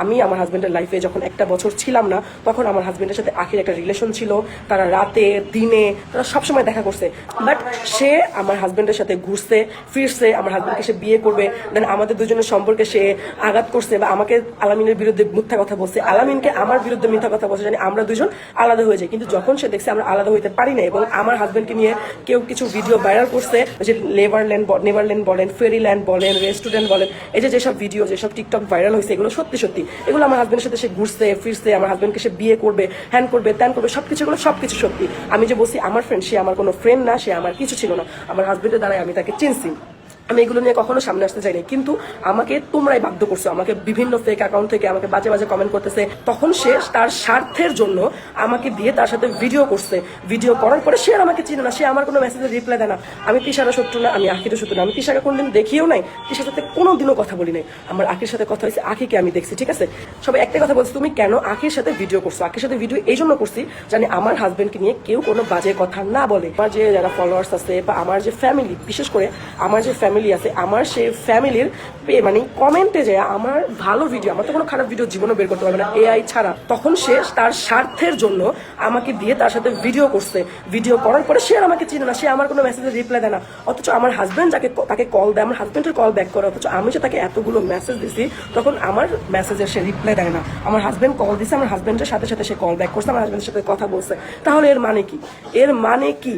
আমি আমার হাজবেন্ডের লাইফে যখন একটা বছর ছিলাম না, তখন আমার হাজবেন্ডের সাথে আখির একটা রিলেশন ছিল। তারা রাতে দিনে তারা সবসময় দেখা করছে, বাট সে আমার হাজবেন্ডের সাথে ঘুরছে ফিরছে, আমার হাজবেন্ডকে সে বিয়ে করবে, দেন আমাদের দুজনের সম্পর্কে সে আঘাত করছে বা আমাকে আলামিনের বিরুদ্ধে মিথ্যা কথা বলছে, আলামিনকে আমার বিরুদ্ধে মিথ্যা কথা বলছে, জানি আমরা দুজন আলাদা হয়ে যাই। কিন্তু যখন সে দেখছে আমরা আলাদা হইতে পারি না এবং আমার হাজবেন্ডকে নিয়ে কেউ কিছু ভিডিও ভাইরাল করছে, যে নেভারল্যান্ড বলেন, ফেরিল্যান্ড বলেন, রেস্টুরেন্ট বলেন, এই যে যেসব ভিডিও যেসব টিকটক ভাইরাল হয়েছে, এগুলো সত্যি সত্যি, এগুলো আমার হাজবেন্ডের সাথে সে ঘুরছে ফিরছে, আমার হাজবেন্ডকে সে বিয়ে করবে, হ্যান করবে, ত্যান করবে, সবকিছু এগুলো সবকিছু সত্যি। আমি যে বলছি আমার ফ্রেন্ড, সে আমার কোনো ফ্রেন্ড না, সে আমার কিছু ছিল না, আমার হাজবেন্ডের দ্বারাই আমি তাকে চিনছি। আমি এগুলো নিয়ে কখনো সামনে আসতে চাই না, কিন্তু আমাকে তোমরাই বাধ্য করছো, আমাকে বিভিন্ন ফেক অ্যাকাউন্ট থেকে আমাকে বাজে বাজে কমেন্ট করতেছে। তখন সে তার স্বার্থের জন্য আমাকে দিয়ে তার সাথে ভিডিও করছে, ভিডিও করার পরে সে আর আমাকে চিনে না, সে আমার কোনো মেসেজের রিপ্লাই দেয় না। আমি তিশারও শত্রু না, আমি আখিরও শত্রু না, আমি তিশাকে কোনদিন দেখিও নাই, তিশার সাথে কোনোদিনও কথা বলি নাই। আমার আখির সাথে কথা হয়েছে, আখিকে আমি দেখছি, ঠিক আছে। সবাই একটাই কথা বলছি, তুমি কেন আখির সাথে ভিডিও করছো? আখির সাথে ভিডিও এই জন্য করছি জানি আমার হাজবেন্ডকে নিয়ে কেউ কোনো বাজে কথা না বলে। আমার যে যারা ফলোয়ার্স আছে বা আমার যে ফ্যামিলি, বিশেষ করে আমার যে ফ্যামিলি আছে, আমার সেই ফ্যামিলির মানে কমেন্টে যায় আমার ভালো ভিডিও, আমার তো কোনো খারাপ ভিডিও জীবনে বের করতে পারবে না এআই ছাড়া। তখন সে তার স্বার্থের জন্য আমাকে দিয়ে তার সাথে ভিডিও করছে, ভিডিও করার পরে সে আর আমাকে চিনে না, সে আমার কোনো মেসেজের রিপ্লাই দেয় না। অথচ আমার হাজবেন্ড যাকে তাকে কল দেয়, আমার হাজবেন্ডের কল ব্যাক করে, অথচ আমি যে তাকে এতগুলো মেসেজ দিছি তখন আমার মেসেজের সে রিপ্লাই দেয় না। আমার হাজবেন্ড কল দিছে, আমার হাজবেন্ডের সাথে সাথে সে কল ব্যাক করছে, আমার হাজবেন্ডের সাথে কথা বলছে। তাহলে এর মানে কি? এর মানে কি?